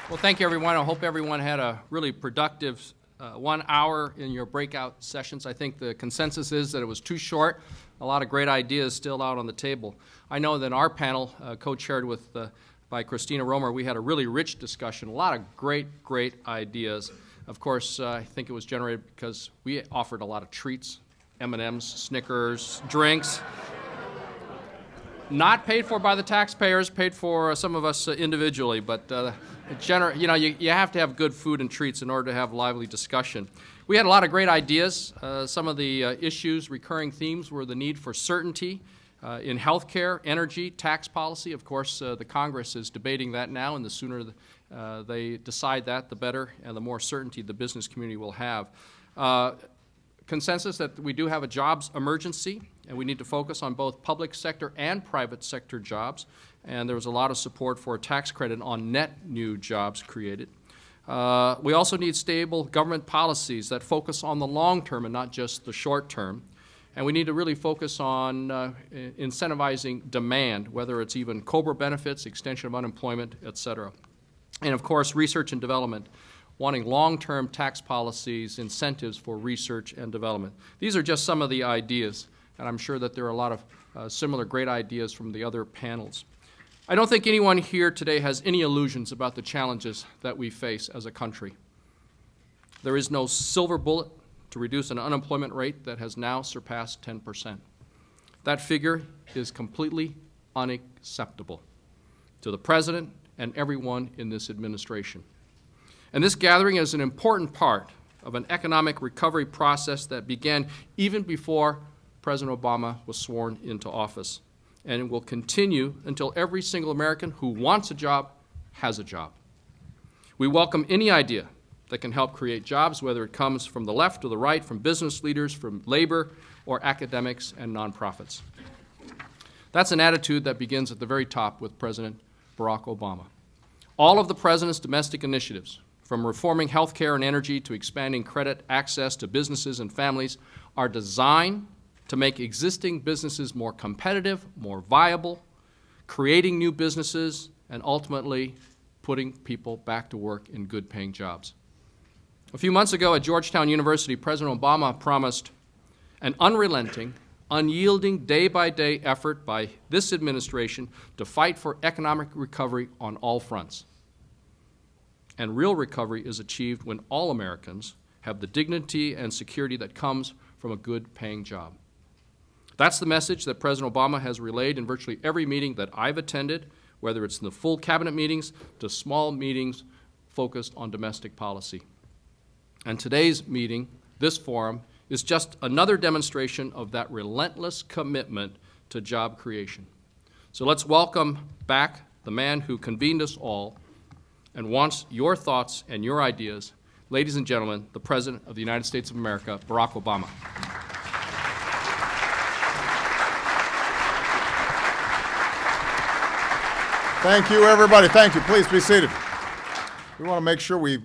Well, thank you, everyone. I hope everyone had a really productive 1 hour in your breakout sessions. I think the consensus is that it was too short. A lot of great ideas still out on the table. I know that in our panel, co-chaired with by Christina Romer, we had a really rich discussion, a lot of great ideas. Of course, I think it was generated because we offered a lot of treats, M&Ms, Snickers, drinks. Not paid for by the taxpayers, paid for some of us individually, but you have to have good food and treats in order to have lively discussion. We had a lot of great ideas. Some of the issues, recurring themes, were the need for certainty in healthcare, energy, tax policy. Of course, the Congress is debating that now, and the sooner they decide that, the better, and the more certainty the business community will have. Consensus that we do have a jobs emergency, and we need to focus on both public sector and private sector jobs. And there was a lot of support for a tax credit on net new jobs created. We also need stable government policies that focus on the long term and not just the short term. And we need to really focus on incentivizing demand, whether it's even COBRA benefits, extension of unemployment, et cetera. And of course, research and development, wanting long-term tax policies, incentives for research and development. These are just some of the ideas, and I'm sure that there are a lot of similar great ideas from the other panels. I don't think anyone here today has any illusions about the challenges that we face as a country. There is no silver bullet to reduce an unemployment rate that has now surpassed 10%. That figure is completely unacceptable to the President and everyone in this administration. And this gathering is an important part of an economic recovery process that began even before President Obama was sworn into office, and it will continue until every single American who wants a job has a job. We welcome any idea that can help create jobs, whether it comes from the left or the right, from business leaders, from labor, or academics and nonprofits. That's an attitude that begins at the very top with President Barack Obama. All of the President's domestic initiatives, from reforming health care and energy to expanding credit access to businesses and families, are designed to make existing businesses more competitive, more viable, creating new businesses, and ultimately putting people back to work in good-paying jobs. A few months ago at Georgetown University, President Obama promised an unrelenting, unyielding, day-by-day effort by this administration to fight for economic recovery on all fronts. And real recovery is achieved when all Americans have the dignity and security that comes from a good-paying job. That's the message that President Obama has relayed in virtually every meeting that I've attended, whether it's in the full cabinet meetings to small meetings focused on domestic policy. And today's meeting, this forum, is just another demonstration of that relentless commitment to job creation. So let's welcome back the man who convened us all and wants your thoughts and your ideas. Ladies and gentlemen, the President of the United States of America, Barack Obama. Thank you, everybody. Thank you. Please be seated. We want to make sure we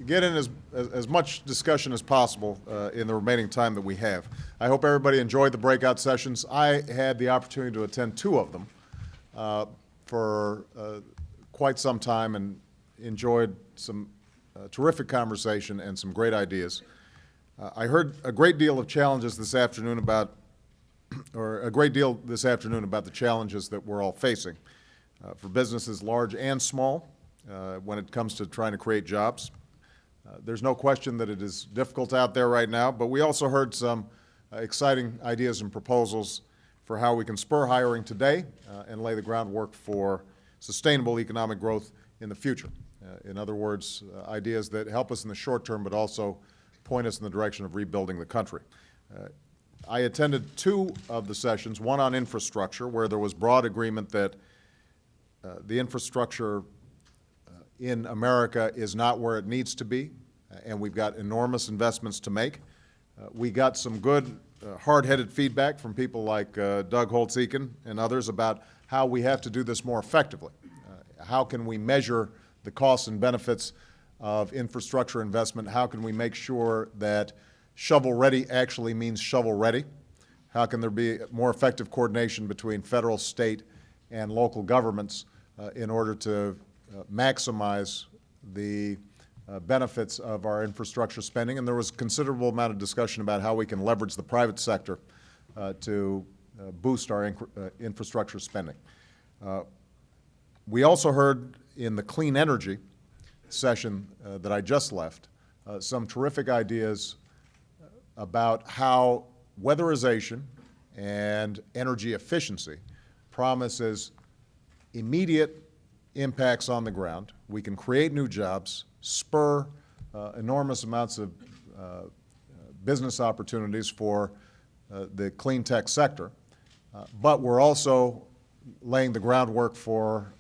get in as much discussion as possible in the remaining time that we have. I hope everybody enjoyed the breakout sessions. I had the opportunity to attend 2 of them for quite some time and enjoyed some terrific conversation and some great ideas. I heard a great deal of challenges this afternoon about, the challenges that we're all facing for businesses large and small when it comes to trying to create jobs. There's no question that it is difficult out there right now, but we also heard some exciting ideas and proposals for how we can spur hiring today and lay the groundwork for sustainable economic growth in the future. In other words, ideas that help us in the short term but also point us in the direction of rebuilding the country. I attended 2 of the sessions, one on infrastructure, where there was broad agreement that the infrastructure in America is not where it needs to be, and we've got enormous investments to make. We got some good, hard-headed feedback from people like Doug Holtz-Eakin and others about how we have to do this more effectively. How can we measure the costs and benefits of infrastructure investment? How can we make sure that shovel-ready actually means shovel-ready? How can there be more effective coordination between federal, state, and local governments in order to maximize the benefits of our infrastructure spending, and there was a considerable amount of discussion about how we can leverage the private sector to boost our infrastructure spending. We also heard in the clean energy session that I just left some terrific ideas about how weatherization and energy efficiency promises immediate impacts on the ground. We can create new jobs, spur enormous amounts of business opportunities for the clean tech sector, but we're also laying the groundwork for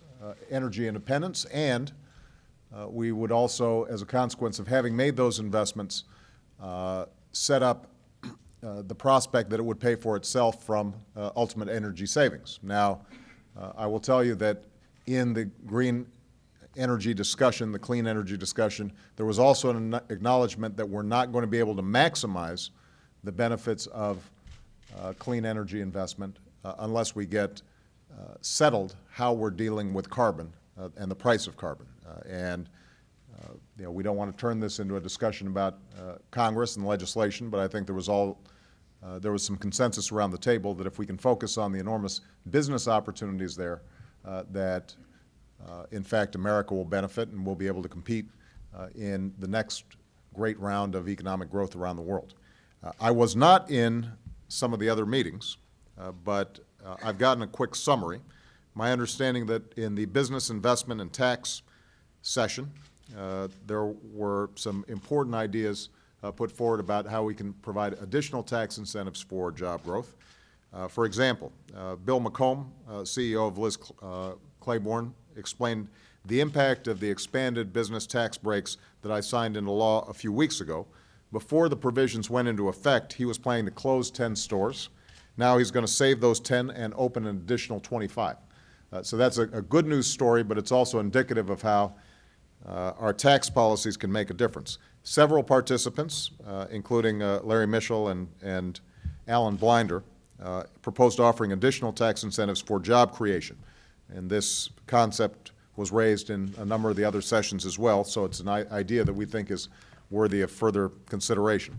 energy independence, and we would also, as a consequence of having made those investments, set up the prospect that it would pay for itself from ultimate energy savings. Now, I will tell you that in the green energy discussion, the clean energy discussion, there was also an acknowledgement that we're not going to be able to maximize the benefits of clean energy investment unless we get settled how we're dealing with carbon and the price of carbon. You know, we don't want to turn this into a discussion about Congress and legislation, but I think there was some consensus around the table that if we can focus on the enormous business opportunities there, that in fact America will benefit and we'll be able to compete in the next great round of economic growth around the world. I was not in some of the other meetings, but I've gotten a quick summary. My understanding that in the business investment and tax session, there were some important ideas put forward about how we can provide additional tax incentives for job growth. For example, Bill McComb, CEO of Liz Claiborne, explained the impact of the expanded business tax breaks that I signed into law a few weeks ago. Before the provisions went into effect, he was planning to close 10 stores. Now he's going to save those 10 and open an additional 25. So that's a good news story, but it's also indicative of how our tax policies can make a difference. Several participants, including Larry Mischel and Alan Blinder, proposed offering additional tax incentives for job creation. And this concept was raised in a number of the other sessions as well, so it's an idea that we think is worthy of further consideration.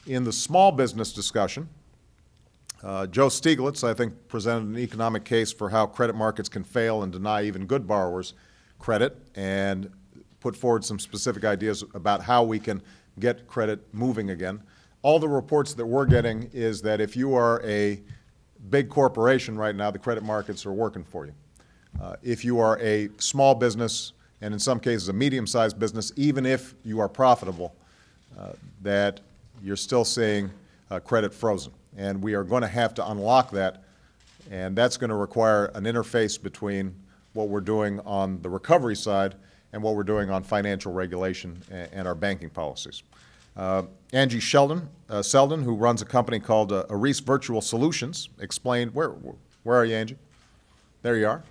In the small business discussion, Joe Stiglitz, I think, presented an economic case for how credit markets can fail and deny even good borrowers credit, and put forward some specific ideas about how we can get credit moving again. All the reports that we're getting is that if you are a big corporation right now, the credit markets are working for you. If you are a small business, and in some cases a medium-sized business, even if you are profitable, that you're still seeing credit frozen. And we are going to have to unlock that, and that's going to require an interface between what we're doing on the recovery side and what we're doing on financial regulation and our banking policies. Angie Seldon, who runs a company called Aris Virtual Solutions, explained, where are you, Angie? There you are.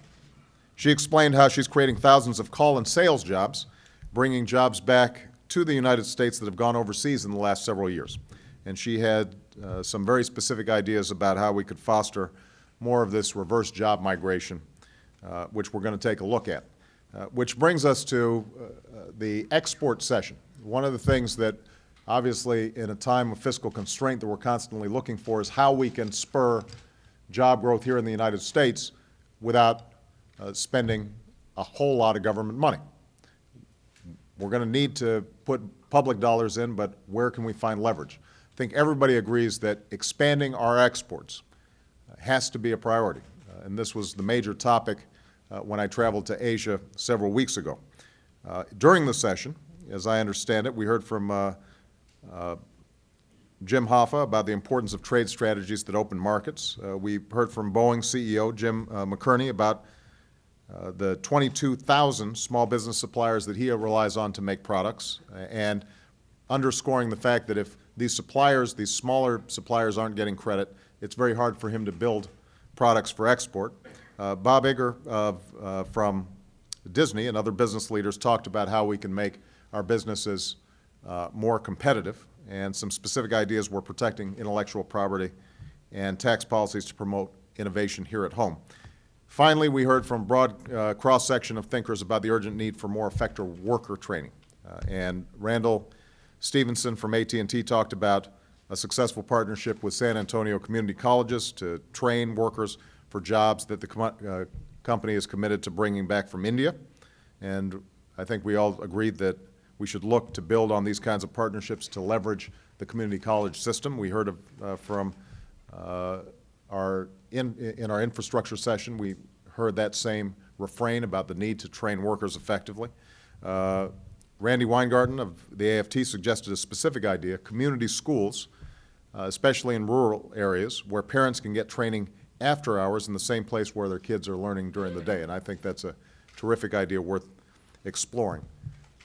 She explained how she's creating thousands of call and sales jobs, bringing jobs back to the United States that have gone overseas in the last several years. And she had some very specific ideas about how we could foster more of this reverse job migration, which we're going to take a look at. Which brings us to the export session. One of the things that obviously in a time of fiscal constraint that we're constantly looking for is how we can spur job growth here in the United States without spending a whole lot of government money. We're going to need to put public dollars in, but where can we find leverage? I think everybody agrees that expanding our exports has to be a priority. And this was the major topic when I traveled to Asia several weeks ago. During the session, as I understand it, we heard from Jim Hoffa about the importance of trade strategies that open markets. We heard from Boeing CEO Jim McCurney about the 22,000 small business suppliers that he relies on to make products, and underscoring the fact that if these suppliers, these smaller suppliers, aren't getting credit, it's very hard for him to build products for export. Bob Iger from Disney and other business leaders talked about how we can make our businesses more competitive, and some specific ideas were protecting intellectual property and tax policies to promote innovation here at home. Finally, we heard from a broad cross-section of thinkers about the urgent need for more effective worker training. And Randall Stevenson from AT&T talked about a successful partnership with San Antonio Community Colleges to train workers for jobs that the company is committed to bringing back from India. And I think we all agreed that we should look to build on these kinds of partnerships to leverage the community college system. We heard from in our infrastructure session, we heard that same refrain about the need to train workers effectively. Randy Weingarten of the AFT suggested a specific idea: community schools, especially in rural areas, where parents can get training after hours in the same place where their kids are learning during the day. And I think that's a terrific idea worth exploring.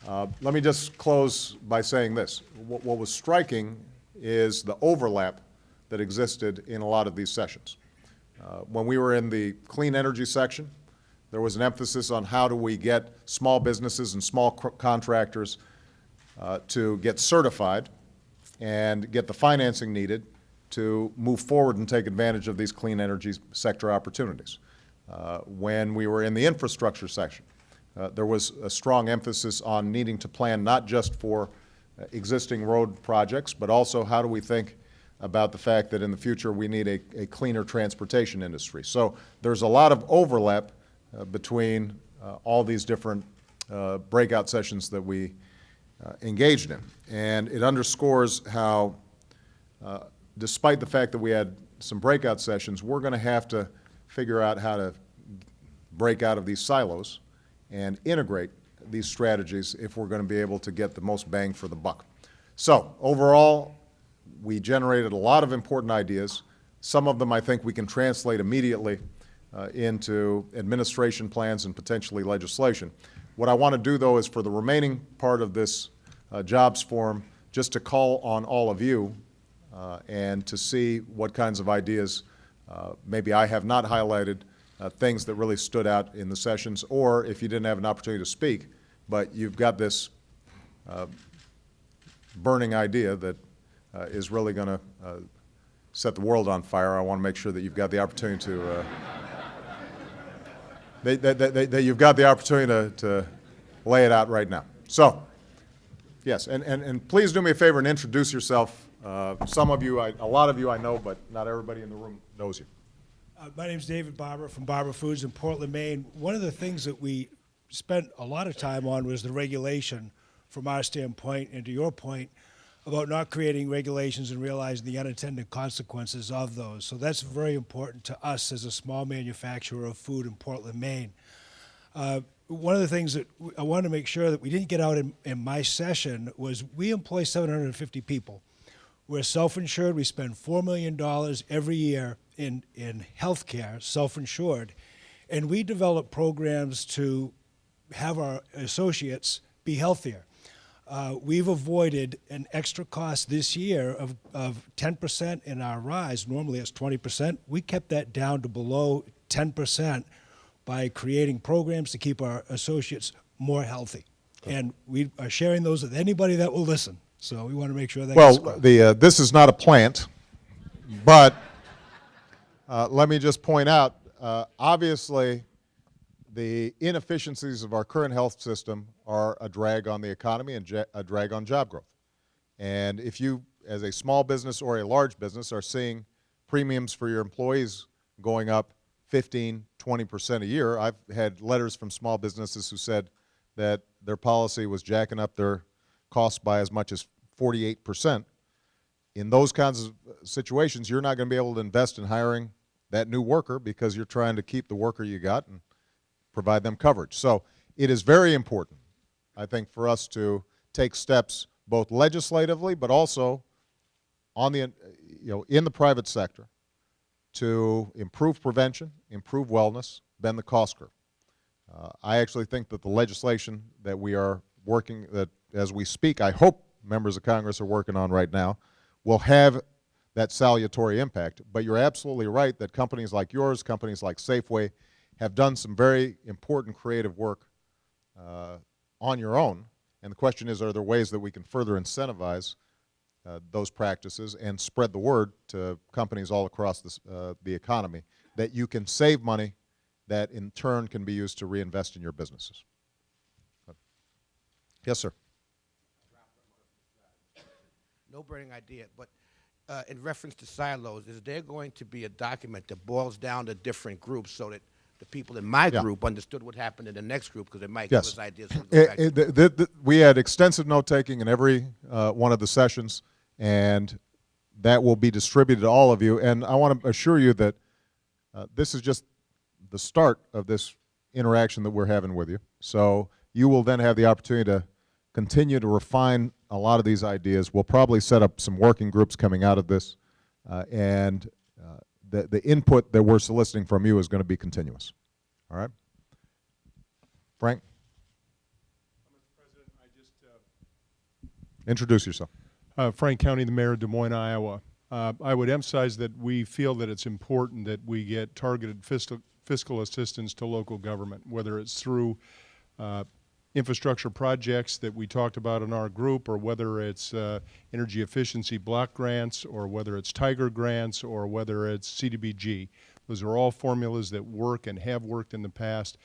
Let me just close by saying this. What was striking is the overlap that existed in a lot of these sessions. When we were in the clean energy section, there was an emphasis on how do we get small businesses and small contractors to get certified and get the financing needed to move forward and take advantage of these clean energy sector opportunities. When we were in the infrastructure section, there was a strong emphasis on needing to plan not just for existing road projects, but also how do we think about the fact that in the future we need a cleaner transportation industry. So there's a lot of overlap between all these different breakout sessions that we engaged in. And it underscores how, despite the fact that we had some breakout sessions, we're going to have to figure out how to break out of these silos and integrate these strategies if we're going to be able to get the most bang for the buck. So overall, we generated a lot of important ideas. Some of them I think we can translate immediately into administration plans and potentially legislation. What I want to do, though, is for the remaining part of this jobs forum, just to call on all of you and to see what kinds of ideas maybe I have not highlighted, things that really stood out in the sessions, or if you didn't have an opportunity to speak, but you've got this burning idea that is really going to set the world on fire. I want to make sure that you've got the opportunity to that you've got the opportunity to lay it out right now. So, yes, and please do me a favor and introduce yourself. Some of you, a lot of you I know, but not everybody in the room knows you. My name's David Barber from Barber Foods in Portland, Maine. One of the things that we spent a lot of time on was the regulation from our standpoint, and to your point about not creating regulations and realizing the unintended consequences of those. So that's very important to us as a small manufacturer of food in Portland, Maine. One of the things that I wanted to make sure that we didn't get out in my session was we employ 750 people. We're self-insured. We spend $4 million every year in healthcare, self-insured, and we develop programs to have our associates be healthier. We've avoided an extra cost this year of 10% in our rise. Normally it's 20%. We kept that down to below 10% by creating programs to keep our associates more healthy. And we are sharing those with anybody that will listen. So we want to make sure that gets across. This is not a plant, but let me just point out, obviously, the inefficiencies of our current health system are a drag on the economy and a drag on job growth. And if you, as a small business or a large business, are seeing premiums for your employees going up 15, 20% a year, I've had letters from small businesses who said that their policy was jacking up their costs by as much as 48%. In those kinds of situations, you're not going to be able to invest in hiring that new worker because you're trying to keep the worker you got and provide them coverage. So it is very important, I think, for us to take steps both legislatively but also on the, in the private sector to improve prevention, improve wellness, bend the cost curve. I actually think that the legislation that we are working, that as we speak, I hope members of Congress are working on right now, will have that salutary impact. But you're absolutely right that companies like yours, companies like Safeway, have done some very important creative work on your own. And the question is, are there ways that we can further incentivize those practices and spread the word to companies all across the economy that you can save money that in turn can be used to reinvest in your businesses. Yes, sir. No burning idea, but in reference to silos, is there going to be a document that boils down the different groups so that the people in my Yeah. group understood what happened in the next group, because it might Yes. give us ideas for the back. We had extensive note-taking in every one of the sessions, and that will be distributed to all of you. And I want to assure you that this is just the start of this interaction that we're having with you. So you will then have the opportunity to continue to refine a lot of these ideas. We'll probably set up some working groups coming out of this, and the input that we're soliciting from you is going to be continuous. All right? Frank? Mr. President, Introduce yourself. Frank County, the mayor of Des Moines, Iowa. I would emphasize that we feel that it's important that we get targeted fiscal assistance to local government, whether it's through infrastructure projects that we talked about in our group, or whether it's energy efficiency block grants, or whether it's Tiger grants, or whether it's CDBG. Those are all formulas that work and have worked in the past.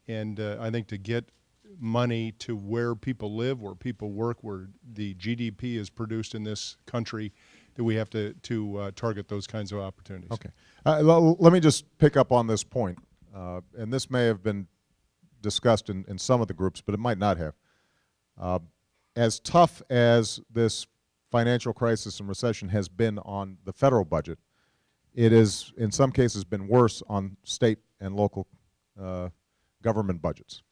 And I think to get money to where people live, where people work, where the GDP is produced in this country, that we have to target those kinds of opportunities. Okay. Let me just pick up on this point, and this may have been discussed in some of the groups, but it might not have. As tough as this financial crisis and recession has been on the federal budget, it is in some cases been worse on state and local government budgets.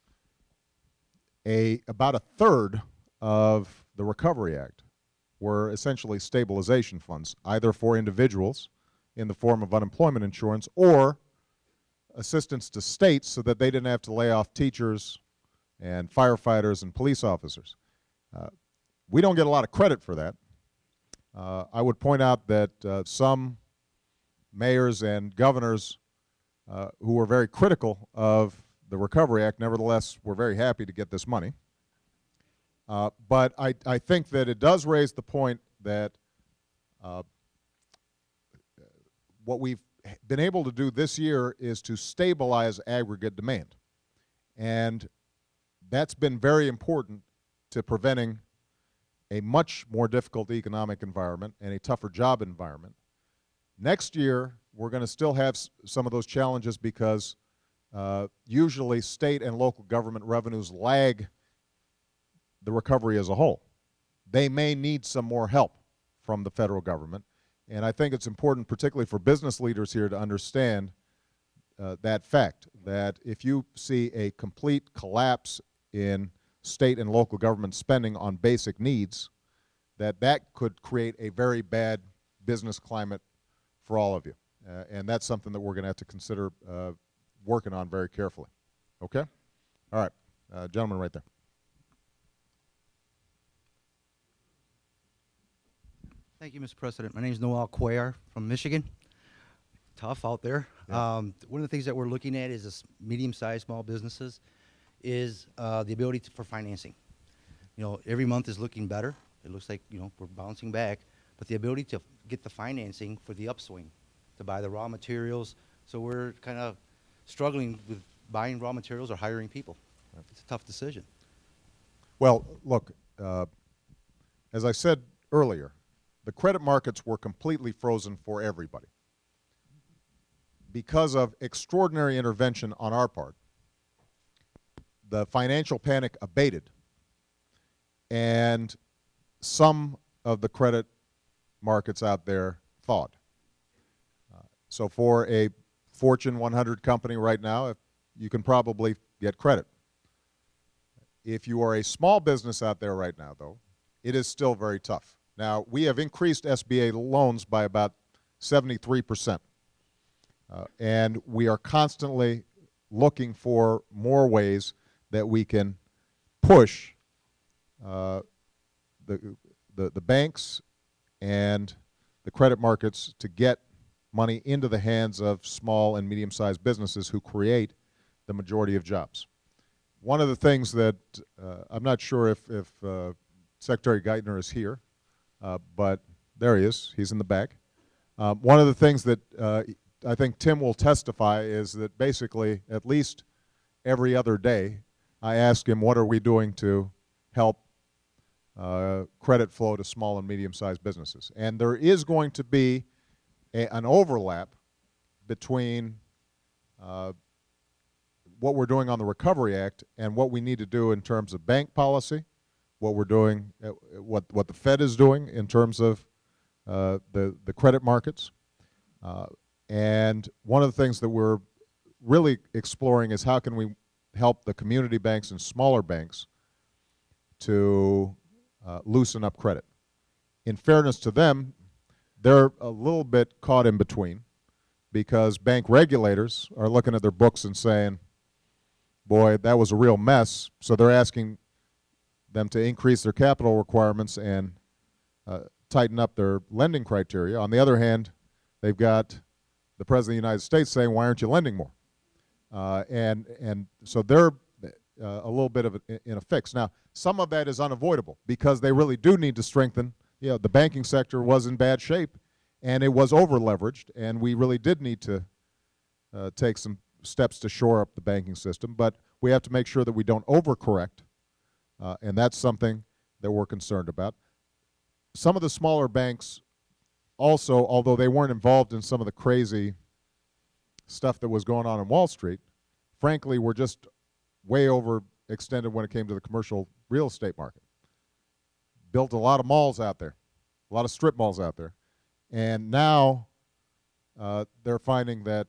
About a third of the Recovery Act were essentially stabilization funds, either for individuals in the form of unemployment insurance or assistance to states so that they didn't have to lay off teachers and firefighters and police officers. We don't get a lot of credit for that. I would point out that some mayors and governors who were very critical of the Recovery Act nevertheless were very happy to get this money. But I think that it does raise the point that what we've been able to do this year is to stabilize aggregate demand. And that's been very important to preventing a much more difficult economic environment and a tougher job environment. Next year, we're going to still have some of those challenges because usually state and local government revenues lag the recovery as a whole. They may need some more help from the federal government. And I think it's important, particularly for business leaders here, to understand that fact, that if you see a complete collapse in state and local government spending on basic needs, that could create a very bad business climate for all of you. And that's something that we're going to have to consider working on very carefully. Okay? All right. Gentleman right there. Thank you, Mr. President. My name is Noel Cuellar from Michigan. Tough out there. Yeah. One of the things that we're looking at is this medium-sized small businesses is the ability for financing. You know, every month is looking better. It looks like, you know, we're bouncing back. But the ability to get the financing for the upswing, to buy the raw materials. So we're kind of struggling with buying raw materials or hiring people. It's a tough decision. Well, look, as I said earlier, the credit markets were completely frozen for everybody because of extraordinary intervention on our part. The financial panic abated, and some of the credit markets out there thawed. So for a Fortune 100 company right now, you can probably get credit. If you are a small business out there right now, though, it is still very tough. Now, we have increased SBA loans by about 73%, and we are constantly looking for more ways that we can push the banks and the credit markets to get money into the hands of small and medium-sized businesses who create the majority of jobs. One of the things that I'm not sure if Secretary Geithner is here, but there he is. He's in the back. One of the things that I think Tim will testify is that basically at least every other day I ask him, what are we doing to help credit flow to small and medium-sized businesses? And there is going to be an overlap between what we're doing on the Recovery Act and what we need to do in terms of bank policy, what we're doing, what the Fed is doing in terms of the credit markets. And one of the things that we're really exploring is how can we help the community banks and smaller banks to loosen up credit. In fairness to them, they're a little bit caught in between because bank regulators are looking at their books and saying, boy, that was a real mess. So they're asking them to increase their capital requirements and tighten up their lending criteria. On the other hand, they've got the President of the United States saying, why aren't you lending more? And so they're a little bit of in a fix. Now, some of that is unavoidable because they really do need to strengthen. You know, the banking sector was in bad shape, and it was over-leveraged, and we really did need to take some steps to shore up the banking system. But we have to make sure that we don't overcorrect, and that's something that we're concerned about. Some of the smaller banks also, although they weren't involved in some of the crazy stuff that was going on in Wall Street, frankly, were just way overextended when it came to the commercial real estate market. Built a lot of malls out there, a lot of strip malls out there. And now they're finding that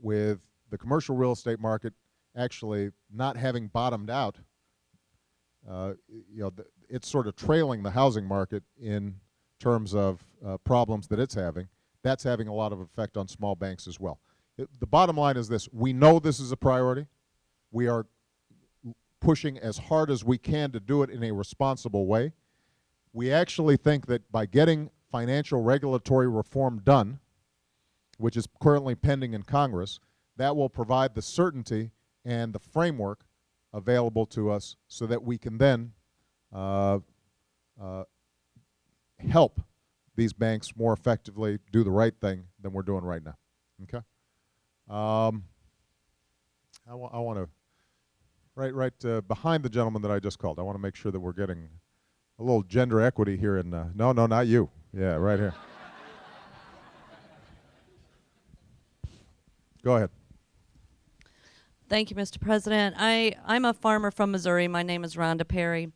with the commercial real estate market actually not having bottomed out, it's sort of trailing the housing market in terms of problems that it's having. That's having a lot of effect on small banks as well. The bottom line is this: we know this is a priority. We are pushing as hard as we can to do it in a responsible way. We actually think that by getting financial regulatory reform done, which is currently pending in Congress, that will provide the certainty and the framework available to us so that we can then help these banks more effectively do the right thing than we're doing right now. Okay? I want to, right behind the gentleman that I just called, I want to make sure that we're getting a little gender equity here in, no, not you. Yeah, right here. Go ahead. Thank you, Mr. President. I'm a farmer from Missouri. My name is Rhonda Perry,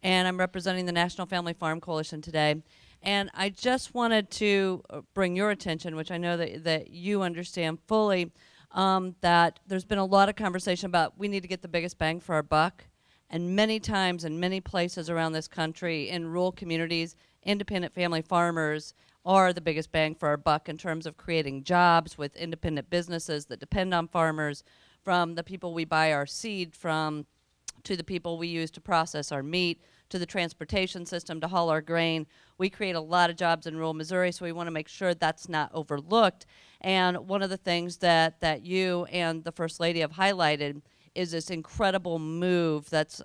and I'm representing the National Family Farm Coalition today. And I just wanted to bring your attention, which I know that you understand fully, that there's been a lot of conversation about we need to get the biggest bang for our buck. And many times in many places around this country, in rural communities, independent family farmers are the biggest bang for our buck in terms of creating jobs with independent businesses that depend on farmers, from the people we buy our seed from, to the people we use to process our meat, to the transportation system to haul our grain. We create a lot of jobs in rural Missouri, so we want to make sure that's not overlooked. And one of the things that you and the First Lady have highlighted is this incredible move that's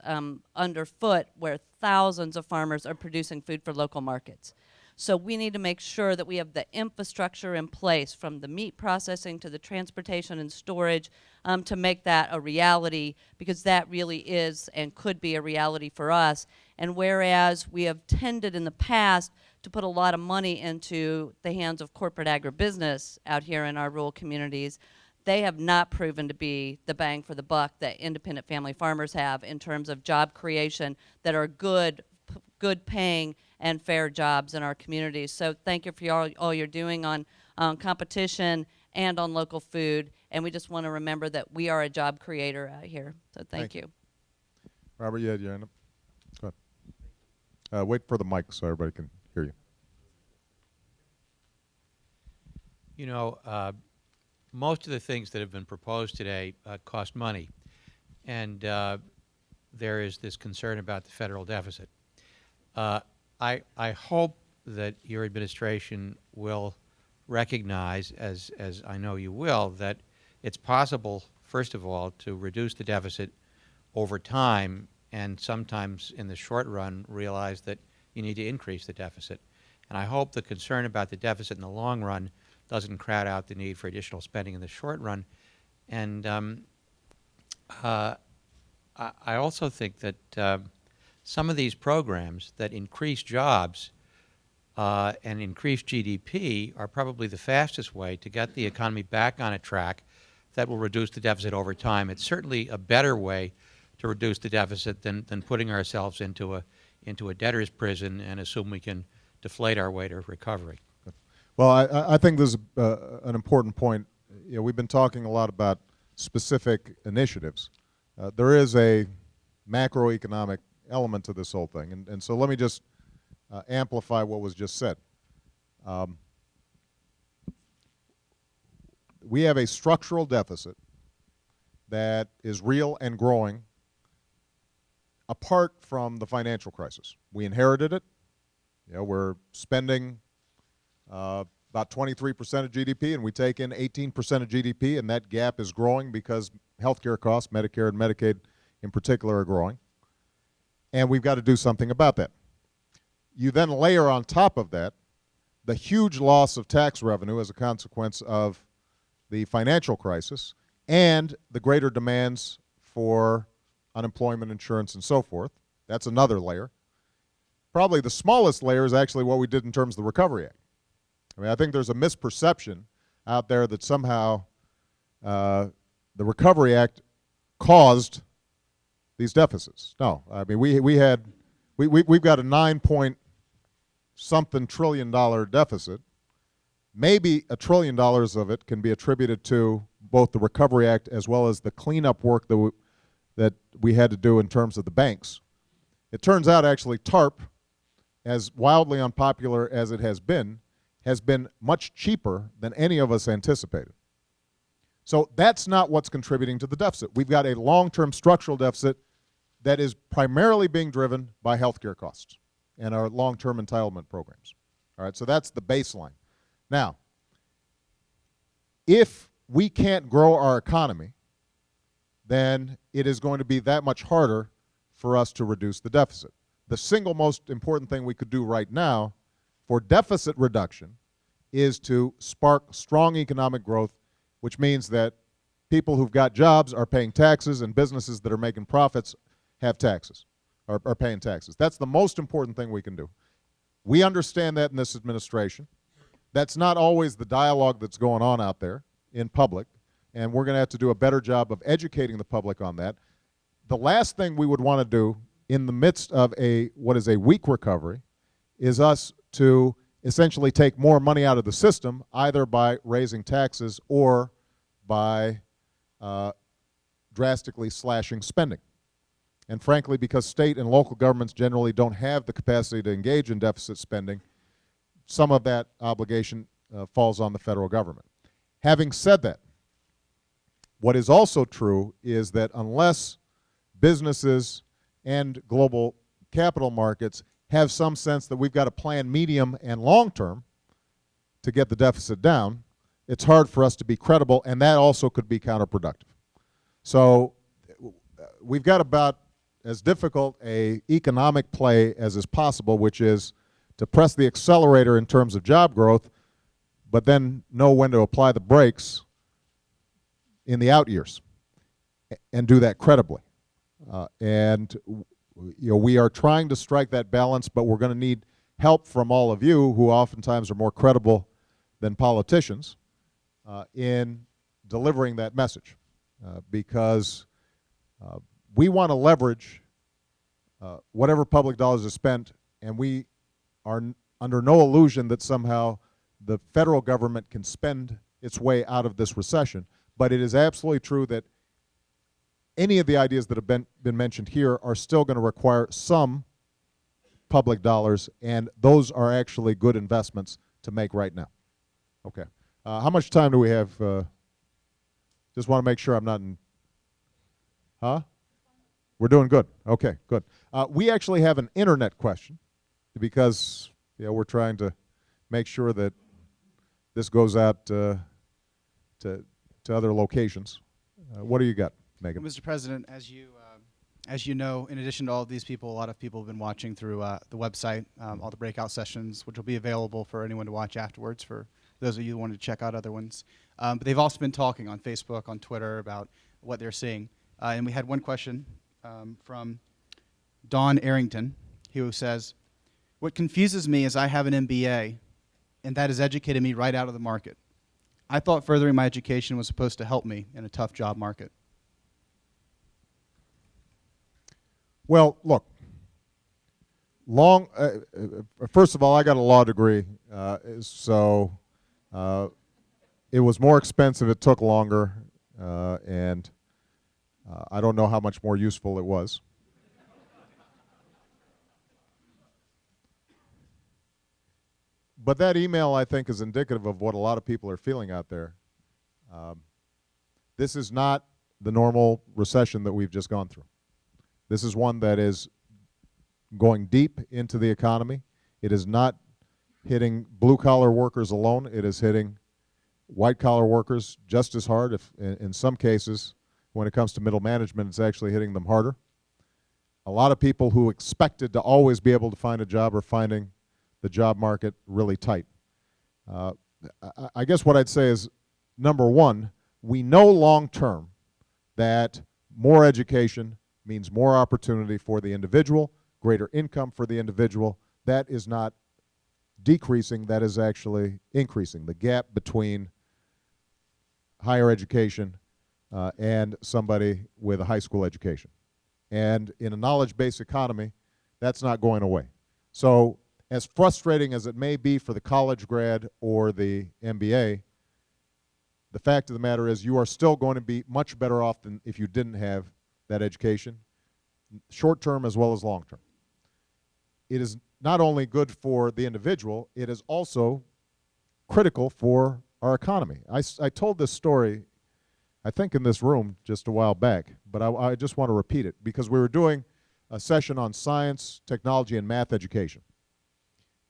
underfoot, where thousands of farmers are producing food for local markets. So we need to make sure that we have the infrastructure in place, from the meat processing to the transportation and storage, to make that a reality, because that really is and could be a reality for us. And whereas we have tended in the past to put a lot of money into the hands of corporate agribusiness out here in our rural communities, they have not proven to be the bang for the buck that independent family farmers have in terms of job creation that are good paying and fair jobs in our communities. So thank you for all you're doing on competition and on local food. And we just want to remember that we are a job creator out here. So thank you. Robert, you had your hand up. Go ahead. Wait for the mic so everybody can hear you. You know, most of the things that have been proposed today cost money, and there is this concern about the federal deficit. I hope that your administration will recognize, as I know you will, that it's possible, first of all, to reduce the deficit over time, and sometimes in the short run realize that you need to increase the deficit. And I hope the concern about the deficit in the long run doesn't crowd out the need for additional spending in the short run. And I also think that some of these programs that increase jobs and increase GDP are probably the fastest way to get the economy back on a track that will reduce the deficit over time. It's certainly a better way to reduce the deficit than putting ourselves into a debtor's prison and assume we can deflate our way to recovery. Well, I think this is an important point. You know, we've been talking a lot about specific initiatives. There is a macroeconomic element to this whole thing, and so let me just amplify what was just said. We have a structural deficit that is real and growing apart from the financial crisis. We inherited it. You know, we're spending about 23% of GDP, and we take in 18% of GDP, and that gap is growing because healthcare costs, Medicare and Medicaid in particular, are growing. And we've got to do something about that. You then layer on top of that the huge loss of tax revenue as a consequence of the financial crisis and the greater demands for unemployment insurance and so forth. That's another layer. Probably the smallest layer is actually what we did in terms of the Recovery Act. I mean, I think there's a misperception out there that somehow the Recovery Act caused these deficits. No, I mean we've got a 9-point-something trillion dollar deficit. Maybe $1 trillion of it can be attributed to both the Recovery Act as well as the cleanup work that we had to do in terms of the banks. It turns out actually TARP, as wildly unpopular as it has been much cheaper than any of us anticipated. So that's not what's contributing to the deficit. We've got a long-term structural deficit that is primarily being driven by healthcare costs and our long-term entitlement programs. All right, so that's the baseline. Now, if we can't grow our economy, then it is going to be that much harder for us to reduce the deficit. The single most important thing we could do right now for deficit reduction is to spark strong economic growth, which means that people who've got jobs are paying taxes and businesses that are making profits have taxes, are paying taxes. That's the most important thing we can do. We understand that in this administration. That's not always the dialogue that's going on out there in public, and we're going to have to do a better job of educating the public on that. The last thing we would want to do in the midst of what is a weak recovery is us to essentially take more money out of the system, either by raising taxes or by drastically slashing spending. And frankly, because state and local governments generally don't have the capacity to engage in deficit spending, some of that obligation falls on the federal government. Having said that, what is also true is that unless businesses and global capital markets have some sense that we've got to plan medium and long term to get the deficit down, it's hard for us to be credible, and that also could be counterproductive. So we've got about as difficult an economic play as is possible, which is to press the accelerator in terms of job growth, but then know when to apply the brakes in the out years and do that credibly. We are trying to strike that balance, but we're going to need help from all of you, who oftentimes are more credible than politicians, in delivering that message, because we want to leverage whatever public dollars are spent, and we are under no illusion that somehow the federal government can spend its way out of this recession. But it is absolutely true that any of the ideas that have been mentioned here are still going to require some public dollars, and those are actually good investments to make right now. Okay. How much time do we have? Just want to make sure I'm not in. Huh? We're doing good. Okay, good. We actually have an internet question because we're trying to make sure that this goes out to other locations. What do you got, Megan? Mr. President, as you know, in addition to all of these people, a lot of people have been watching through the website, all the breakout sessions, which will be available for anyone to watch afterwards for those of you who wanted to check out other ones. But they've also been talking on Facebook, on Twitter about what they're seeing. And we had one question from Don Arrington, who says, "What confuses me is I have an MBA, and that has educated me right out of the market. I thought furthering my education was supposed to help me in a tough job market." Well, look, first of all, I got a law degree, so it was more expensive, it took longer, and I don't know how much more useful it was. But that email, I think, is indicative of what a lot of people are feeling out there. This is not the normal recession that we've just gone through. This is one that is going deep into the economy. It is not hitting blue-collar workers alone. It is hitting white-collar workers just as hard. If in some cases, when it comes to middle management, it's actually hitting them harder. A lot of people who expected to always be able to find a job are finding the job market really tight. I guess what I'd say is, number one, we know long-term that more education means more opportunity for the individual, greater income for the individual. That is not decreasing, that is actually increasing. The gap between higher education and somebody with a high school education. And in a knowledge-based economy, that's not going away. So as frustrating as it may be for the college grad or the MBA, the fact of the matter is you are still going to be much better off than if you didn't have that education, short-term as well as long-term. It is not only good for the individual, it is also critical for our economy. I told this story, I think in this room just a while back, but I just want to repeat it because we were doing a session on science, technology, and math education.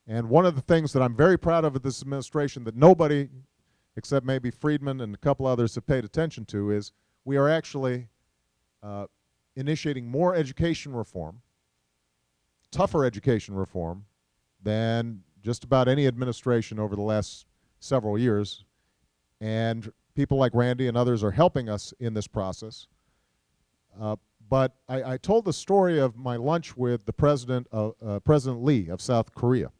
And one of the things that I'm very proud of this administration that nobody except maybe Friedman and a couple others have paid attention to is we are actually initiating more education reform, tougher education reform, than just about any administration over the last several years. And people like Randy and others are helping us in this process. But I told the story of my lunch with the President Lee of South Korea.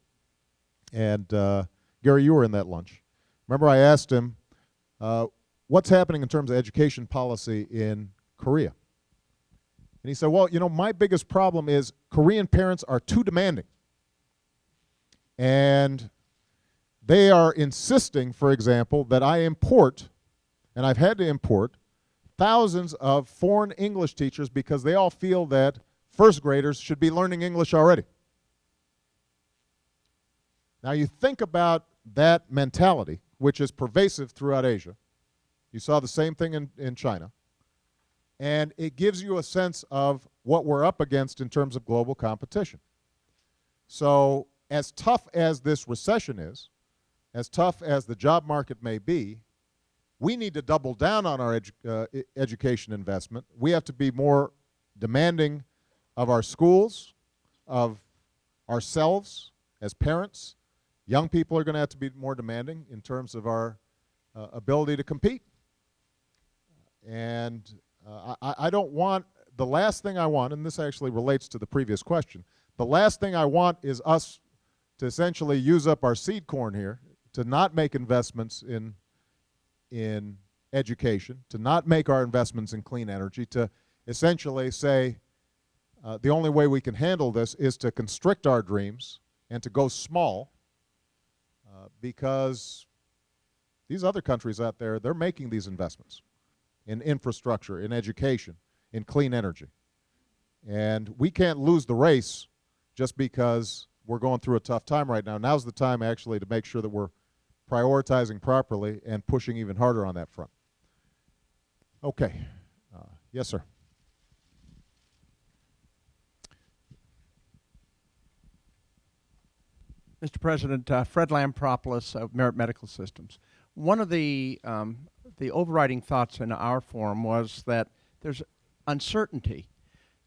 And Gary, you were in that lunch. Remember I asked him, what's happening in terms of education policy in Korea? And he said, well, you know, my biggest problem is Korean parents are too demanding. And they are insisting, for example, that I import, and I've had to import, thousands of foreign English teachers because they all feel that first graders should be learning English already. Now you think about that mentality, which is pervasive throughout Asia. You saw the same thing in China. And it gives you a sense of what we're up against in terms of global competition. So as tough as this recession is, as tough as the job market may be, we need to double down on our education investment. We have to be more demanding of our schools, of ourselves as parents. Young people are going to have to be more demanding in terms of our ability to compete. And I don't want, the last thing I want, and this actually relates to the previous question, the last thing I want is us to essentially use up our seed corn here, to not make investments in education, to not make our investments in clean energy, to essentially say the only way we can handle this is to constrict our dreams and to go small because these other countries out there, they're making these investments in infrastructure, in education, in clean energy. And we can't lose the race just because we're going through a tough time right now. Now's the time actually to make sure that we're prioritizing properly and pushing even harder on that front. Okay. Yes, sir. Mr. President, Fred Lampropoulos of Merit Medical Systems. One of the overriding thoughts in our forum was that there's uncertainty,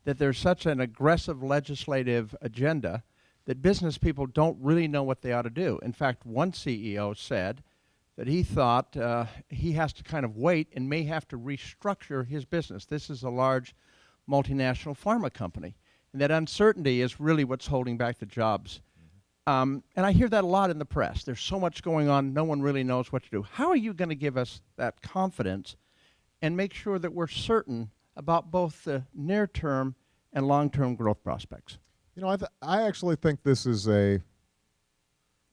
that there's such an aggressive legislative agenda that business people don't really know what they ought to do. In fact, one CEO said that he thought he has to kind of wait and may have to restructure his business. This is a large multinational pharma company, and that uncertainty is really what's holding back the jobs. And I hear that a lot in the press. There's so much going on, no one really knows what to do. How are you going to give us that confidence and make sure that we're certain about both the near-term and long-term growth prospects? You know, I actually think this is a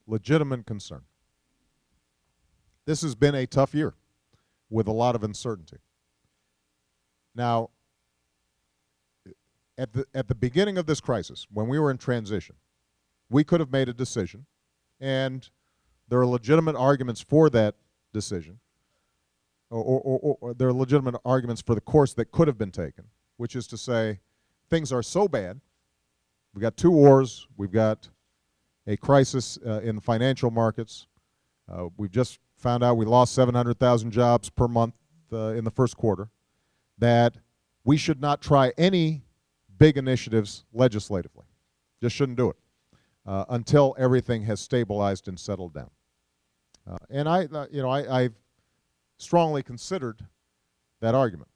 legitimate concern. This has been a tough year with a lot of uncertainty. Now, at the beginning of this crisis, when we were in transition, we could have made a decision, and there are legitimate arguments for that decision, or there are legitimate arguments for the course that could have been taken, which is to say, things are so bad, we've got 2 wars, we've got a crisis in the financial markets, we've just found out we lost 700,000 jobs per month in the first quarter, that we should not try any big initiatives legislatively. Just shouldn't do it until everything has stabilized and settled down. And I've strongly considered that argument.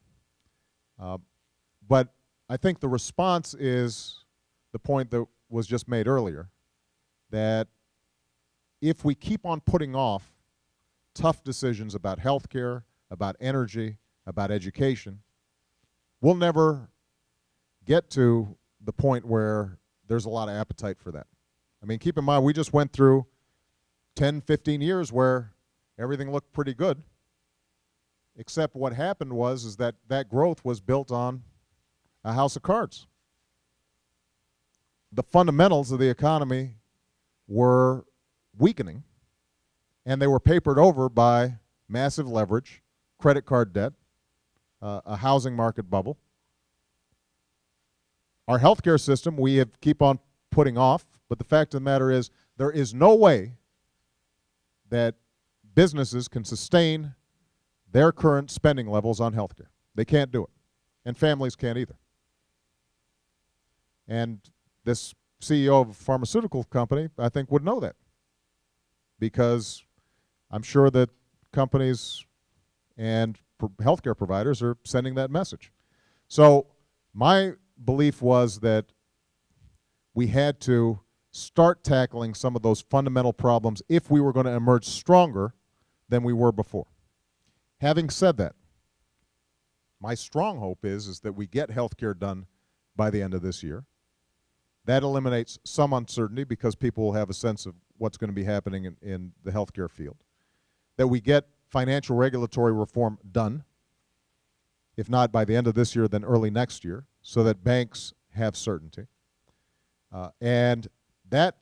But I think the response is the point that was just made earlier, that if we keep on putting off tough decisions about health care, about energy, about education, we'll never get to the point where there's a lot of appetite for that. I mean, keep in mind, we just went through 10, 15 years where everything looked pretty good, except what happened was that that growth was built on a house of cards. The fundamentals of the economy were weakening, and they were papered over by massive leverage, credit card debt, a housing market bubble. Our healthcare system we keep on putting off, but the fact of the matter is there is no way that businesses can sustain their current spending levels on healthcare. They can't do it, and families can't either. And this CEO of a pharmaceutical company, I think, would know that, because I'm sure that companies and healthcare providers are sending that message. So my belief was that we had to start tackling some of those fundamental problems if we were going to emerge stronger than we were before. Having said that, my strong hope is that we get healthcare done by the end of this year. That eliminates some uncertainty because people will have a sense of what's going to be happening in the healthcare field. That we get financial regulatory reform done, if not by the end of this year, then early next year, so that banks have certainty. And that,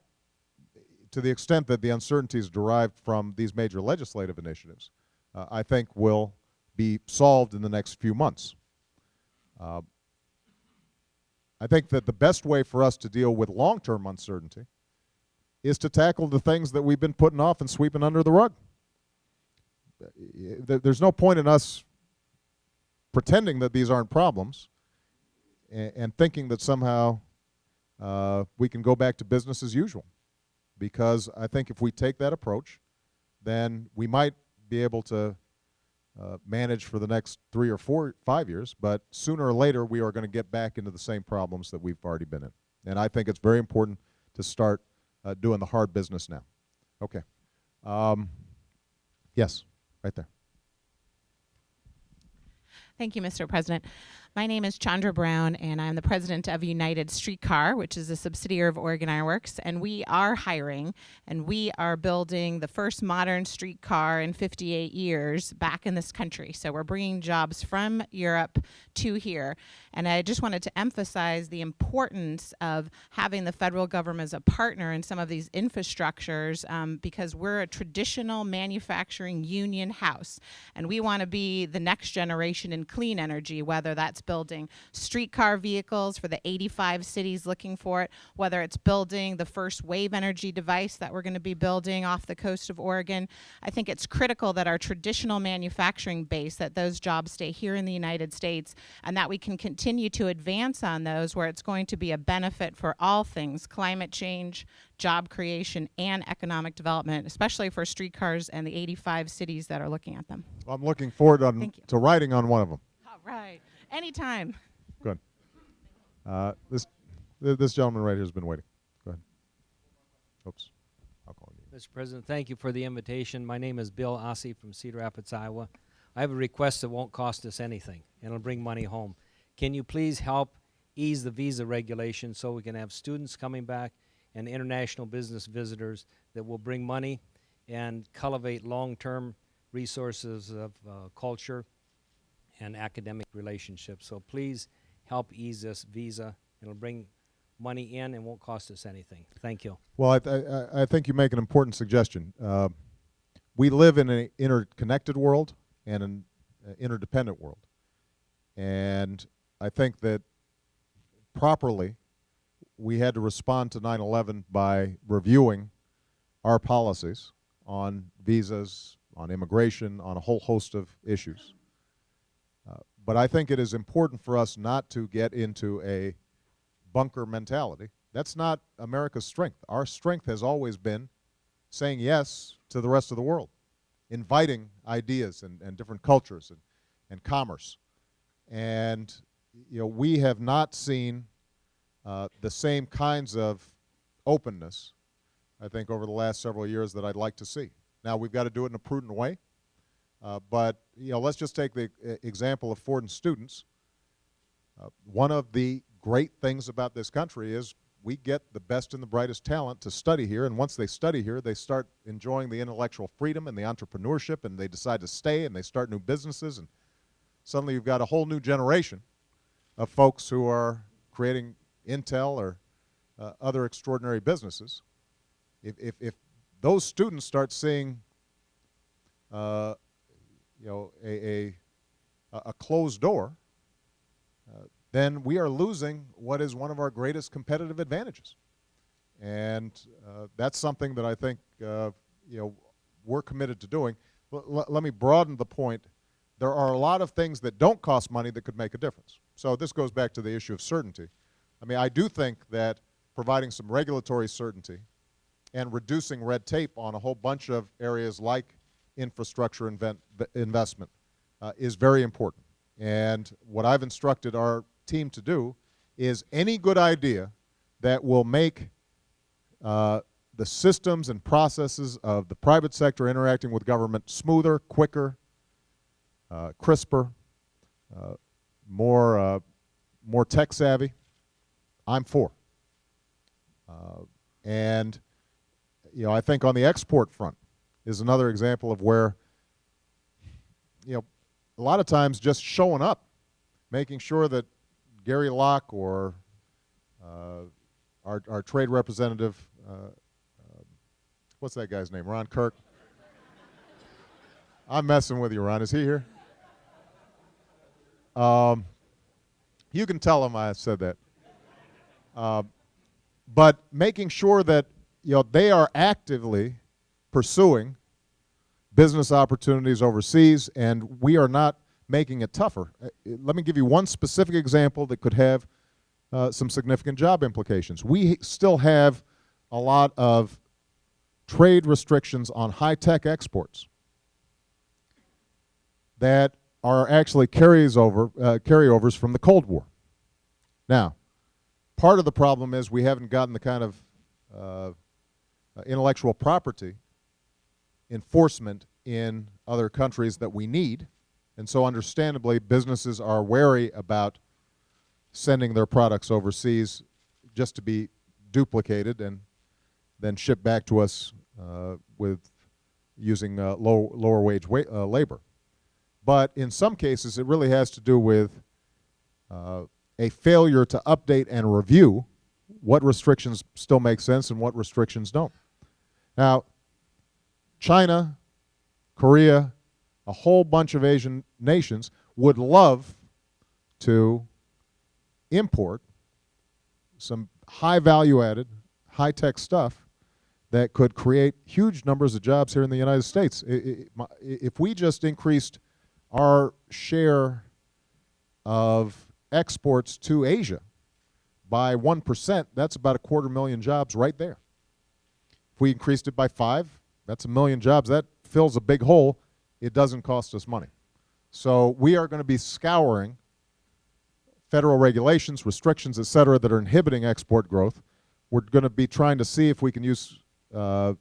to the extent that the uncertainty is derived from these major legislative initiatives, I think will be solved in the next few months. I think that the best way for us to deal with long-term uncertainty is to tackle the things that we've been putting off and sweeping under the rug. There's no point in us pretending that these aren't problems and thinking that somehow we can go back to business as usual. Because I think if we take that approach, then we might be able to manage for the next 3 or 4 or 5 years, but sooner or later we are going to get back into the same problems that we've already been in. And I think it's very important to start doing the hard business now. Okay. Yes, right there. Thank you, Mr. President. My name is Chandra Brown, and I'm the president of United Streetcar, which is a subsidiary of Oregon Ironworks, and we are hiring, and we are building the first modern streetcar in 58 years back in this country. So we're bringing jobs from Europe to here, and I just wanted to emphasize the importance of having the federal government as a partner in some of these infrastructures because we're a traditional manufacturing union house, and we want to be the next generation in clean energy, whether that's building streetcar vehicles for the 85 cities looking for it, whether it's building the first wave energy device that we're going to be building off the coast of Oregon. I think it's critical that our traditional manufacturing base, that those jobs stay here in the United States, and that we can continue to advance on those where it's going to be a benefit for all things climate change, job creation, and economic development, especially for streetcars and the 85 cities that are looking at them. I'm looking forward Thank you. to writing on one of them. All right. Anytime. Good. This gentleman right here has been waiting. Go ahead. Oops. I'll call you. Mr. President, thank you for the invitation. My name is Bill Ossie from Cedar Rapids, Iowa. I have a request that won't cost us anything, and it'll bring money home. Can you please help ease the visa regulation so we can have students coming back and international business visitors that will bring money and cultivate long-term resources of culture and academic relationships. So please help ease this visa. It'll bring money in and won't cost us anything. Thank you. Well, I think you make an important suggestion. We live in an interconnected world and an interdependent world. And I think that properly we had to respond to 9/11 by reviewing our policies on visas, on immigration, on a whole host of issues. But I think it is important for us not to get into a bunker mentality. That's not America's strength. Our strength has always been saying yes to the rest of the world, inviting ideas and different cultures and commerce. And we have not seen the same kinds of openness, I think, over the last several years that I'd like to see. Now, we've got to do it in a prudent way. But let's just take the example of Fordham students. One of the great things about this country is we get the best and the brightest talent to study here, and once they study here, they start enjoying the intellectual freedom and the entrepreneurship, and they decide to stay, and they start new businesses, and suddenly you've got a whole new generation of folks who are creating Intel or other extraordinary businesses. If those students start seeing a closed door, then we are losing what is one of our greatest competitive advantages. And that's something that I think we're committed to doing. Let me broaden the point. There are a lot of things that don't cost money that could make a difference. So this goes back to the issue of certainty. I mean, I do think that providing some regulatory certainty and reducing red tape on a whole bunch of areas like infrastructure investment is very important. And what I've instructed our team to do is any good idea that will make the systems and processes of the private sector interacting with government smoother, quicker, crisper, more tech savvy, I'm for. And I think on the export front is another example of where a lot of times just showing up, making sure that Gary Locke or our trade representative, what's that guy's name, Ron Kirk? I'm messing with you, Ron. Is he here? You can tell him I said that. But making sure that they are actively pursuing business opportunities overseas, and we are not making it tougher. Let me give you one specific example that could have some significant job implications. We still have a lot of trade restrictions on high-tech exports that are actually carryovers from the Cold War. Now, part of the problem is we haven't gotten the kind of intellectual property enforcement in other countries that we need, and so understandably businesses are wary about sending their products overseas just to be duplicated and then shipped back to us with using lower wage labor. But in some cases it really has to do with a failure to update and review what restrictions still make sense and what restrictions don't. Now, China, Korea, a whole bunch of Asian nations would love to import some high value added, high tech stuff that could create huge numbers of jobs here in the United States. If we just increased our share of exports to Asia by 1%, that's about 250,000 jobs right there. If we increased it by 5, that's 1 million jobs. That fills a big hole. It doesn't cost us money. So we are going to be scouring federal regulations, restrictions, et cetera, that are inhibiting export growth. We're going to be trying to see if we can use the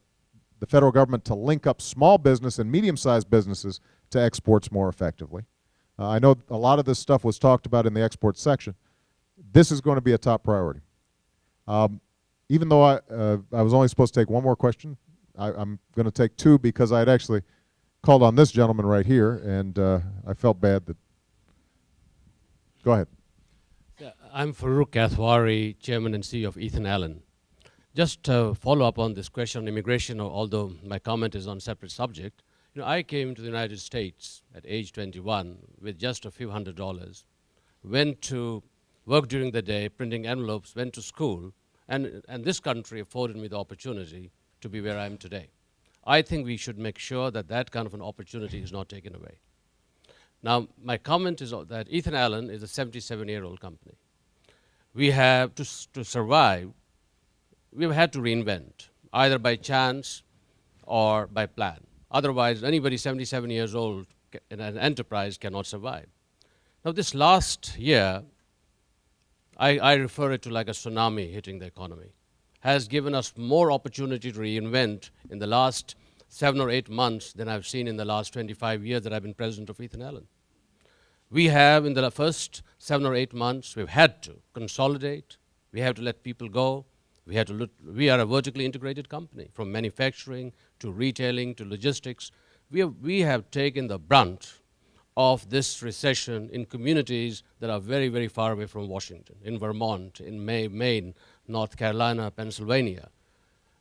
federal government to link up small business and medium-sized businesses to exports more effectively. I know a lot of this stuff was talked about in the export section. This is going to be a top priority. Even though I was only supposed to take one more question, I'm going to take 2 because I had actually called on this gentleman right here, and I felt bad that. Go ahead. I'm Farouk Kathwari, Chairman and CEO of Ethan Allen. Just to follow up on this question on immigration, although my comment is on a separate subject, I came to the United States at age 21 with just a few $100s, went to work during the day, printing envelopes, went to school, and this country afforded me the opportunity to be where I am today. I think we should make sure that that kind of an opportunity is not taken away. Now, my comment is that Ethan Allen is a 77-year-old company. We have, to survive, we've had to reinvent, either by chance or by plan. Otherwise, anybody 77 years old in an enterprise cannot survive. Now, this last year, I refer it to like a tsunami hitting the economy, has given us more opportunity to reinvent in the last 7 or 8 months than I've seen in the last 25 years that I've been president of Ethan Allen. We have, in the first 7 or 8 months, we've had to consolidate. We have to let people go. We are a vertically integrated company, from manufacturing to retailing to logistics. We have taken the brunt of this recession in communities that are very, very far away from Washington, in Vermont, in Maine, North Carolina, Pennsylvania.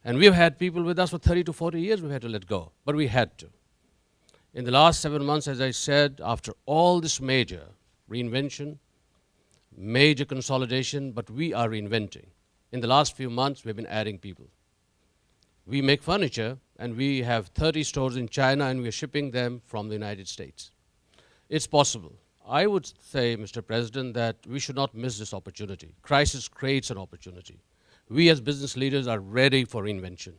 And we've had people with us for 30 to 40 years we've had to let go, but we had to. In the last 7 months, as I said, after all this major reinvention, major consolidation, but we are reinventing. In the last few months, we've been adding people. We make furniture, and we have 30 stores in China, and we're shipping them from the United States. It's possible. I would say, Mr. President, that we should not miss this opportunity. Crisis creates an opportunity. We as business leaders are ready for reinvention.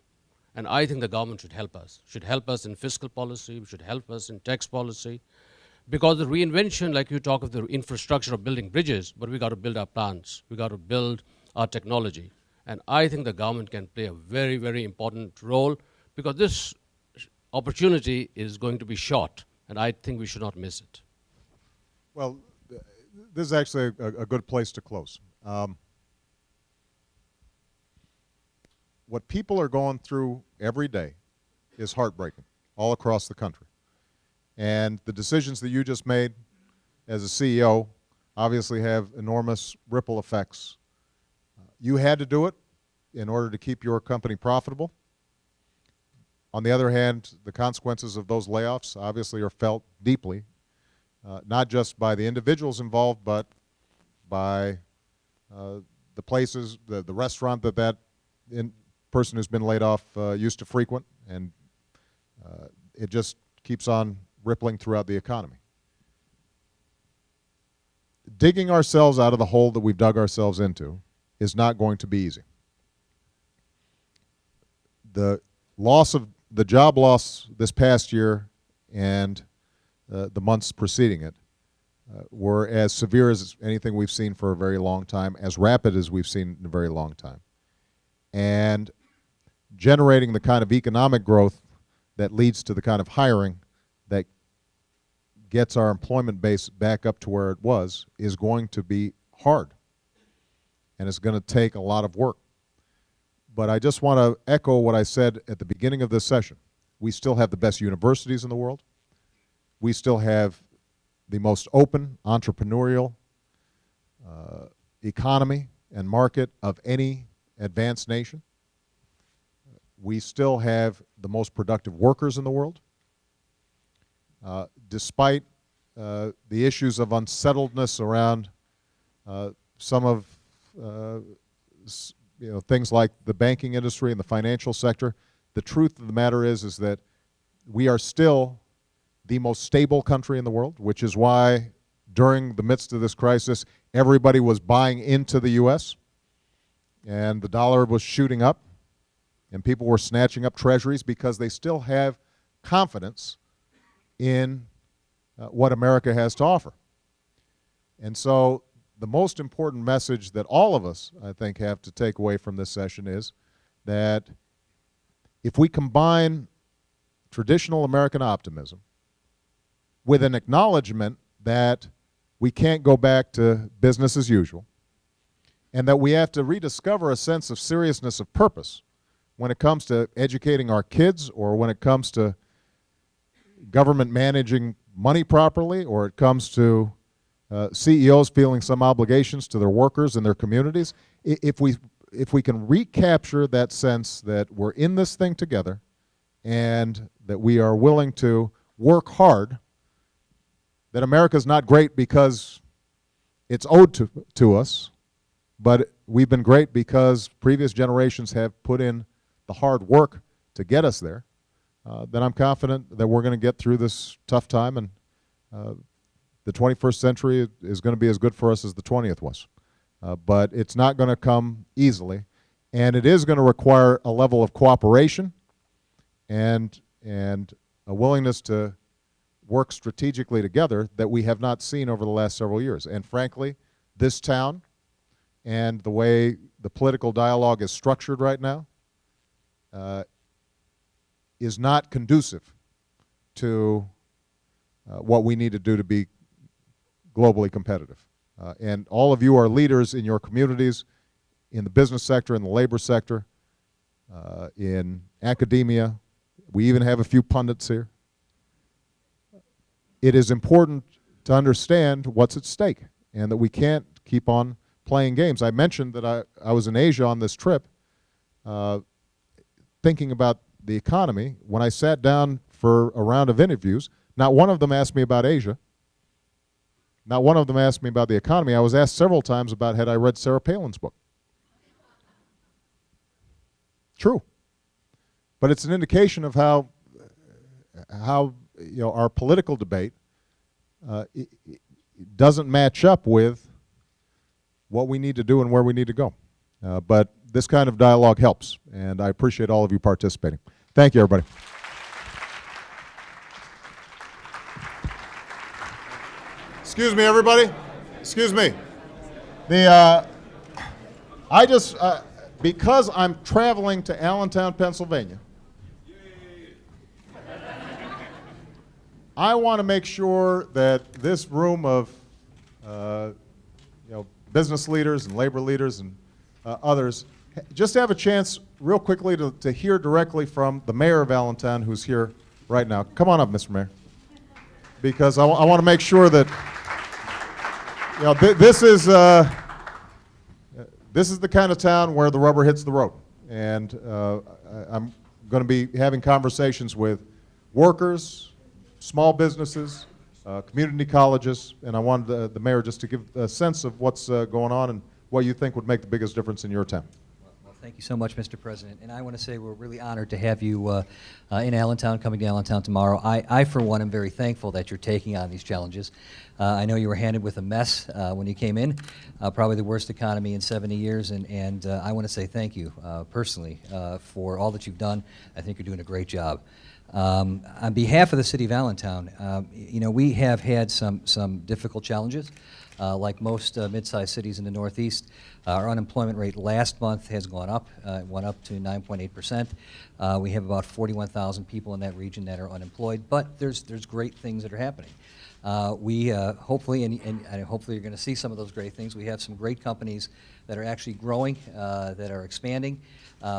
And I think the government should help us in fiscal policy, should help us in tax policy. Because the reinvention, like you talk of the infrastructure of building bridges, but we got to build our plants. We got to build our technology. And I think the government can play a very, very important role, because this opportunity is going to be short, and I think we should not miss it. Well, this is actually a good place to close. What people are going through every day is heartbreaking all across the country. And the decisions that you just made as a CEO obviously have enormous ripple effects. You had to do it in order to keep your company profitable. On the other hand, the consequences of those layoffs obviously are felt deeply, not just by the individuals involved, but by the places, the restaurant that person who's been laid off used to frequent, and it just keeps on rippling throughout the economy. Digging ourselves out of the hole that we've dug ourselves into is not going to be easy. The job loss this past year and the months preceding it were as severe as anything we've seen for a very long time, as rapid as we've seen in a very long time. And generating the kind of economic growth that leads to the kind of hiring that gets our employment base back up to where it was is going to be hard. And it's going to take a lot of work. But I just want to echo what I said at the beginning of this session. We still have the best universities in the world. We still have the most open, entrepreneurial economy and market of any advanced nation. We still have the most productive workers in the world. Despite the issues of unsettledness around some of things like the banking industry and the financial sector. The truth of the matter is that we are still the most stable country in the world, which is why during the midst of this crisis, everybody was buying into the U.S., and the dollar was shooting up, and people were snatching up treasuries because they still have confidence in what America has to offer. And so the most important message that all of us, I think, have to take away from this session is that if we combine traditional American optimism with an acknowledgement that we can't go back to business as usual, and that we have to rediscover a sense of seriousness of purpose when it comes to educating our kids, or when it comes to government managing money properly, or it comes to CEOs feeling some obligations to their workers and their communities. If we can recapture that sense that we're in this thing together and that we are willing to work hard, that America's not great because it's owed to us, but we've been great because previous generations have put in the hard work to get us there, then I'm confident that we're going to get through this tough time, and the 21st century is going to be as good for us as the 20th was. But it's not going to come easily, and it is going to require a level of cooperation and a willingness to work strategically together that we have not seen over the last several years. And frankly, this town and the way the political dialogue is structured right now is not conducive to what we need to do to be globally competitive. And all of you are leaders in your communities, in the business sector, in the labor sector, in academia. We even have a few pundits here. It is important to understand what's at stake and that we can't keep on playing games. I mentioned that I was in Asia on this trip thinking about the economy. When I sat down for a round of interviews, not one of them asked me about Asia. Not one of them asked me about the economy. I was asked several times about had I read Sarah Palin's book. True. But it's an indication of how our political debate it doesn't match up with what we need to do and where we need to go. But this kind of dialogue helps, and I appreciate all of you participating. Thank you, everybody. Excuse me, everybody. Excuse me. Because I'm traveling to Allentown, Pennsylvania, I want to make sure that this room of business leaders and labor leaders and others just have a chance real quickly to hear directly from the mayor of Allentown, who's here right now. Come on up, Mr. Mayor. Because I want to make sure that this is the kind of town where the rubber hits the road. And I'm going to be having conversations with workers, small businesses, community colleges, and I wanted the mayor just to give a sense of what's going on and what you think would make the biggest difference in your town. Well, thank you so much, Mr. President. And I want to say we're really honored to have you in Allentown, coming to Allentown tomorrow. I, for one, am very thankful that you're taking on these challenges. I know you were handed with a mess when you came in, probably the worst economy in 70 years, and I want to say thank you personally for all that you've done. I think you're doing a great job. On behalf of the city of Allentown, we have had some difficult challenges. Like most mid-sized cities in the Northeast, our unemployment rate last month has gone up. It went up to 9.8%. We have about 41,000 people in that region that are unemployed, but there's great things that are happening. We hopefully, and hopefully you're going to see some of those great things. We have some great companies that are actually growing, that are expanding.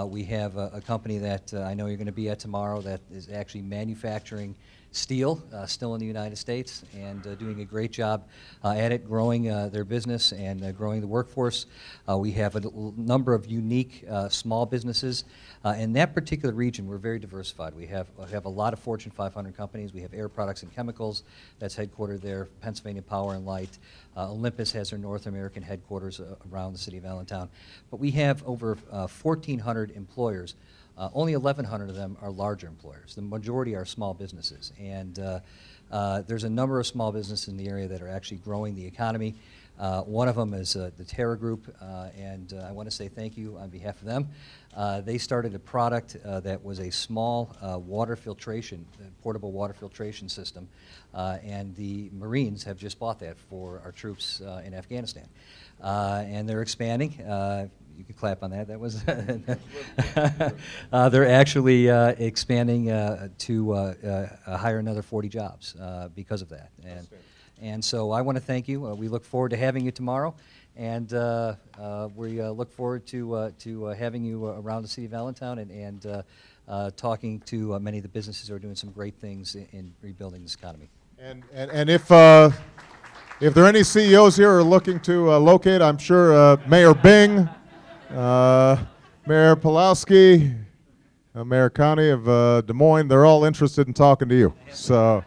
We have a company that I know you're going to be at tomorrow that is actually manufacturing steel, still in the United States, and doing a great job at it, growing their business and growing the workforce. We have a number of unique small businesses. In that particular region, we're very diversified. We have a lot of Fortune 500 companies. We have Air Products and Chemicals that's headquartered there, Pennsylvania Power and Light. Olympus has their North American headquarters around the city of Allentown. But we have over 1,400 employers. Only 1,100 of them are larger employers. The majority are small businesses. And there's a number of small businesses in the area that are actually growing the economy. One of them is the Terra Group, and I want to say thank you on behalf of them. They started a product that was a small water filtration, portable water filtration system, and the Marines have just bought that for our troops in Afghanistan. And they're expanding. You can clap on that. That was. They're actually expanding to hire another 40 jobs because of that. And so I want to thank you. We look forward to having you tomorrow, and we look forward to having you around the city of Allentown and talking to many of the businesses who are doing some great things in rebuilding this economy. And if there are any CEOs here who are looking to locate, I'm sure Mayor Bing, Mayor Pulowski, Mayor Connie of Des Moines, they're all interested in talking to you. So,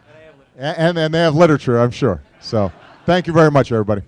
and they have literature, I'm sure. So, thank you very much, everybody.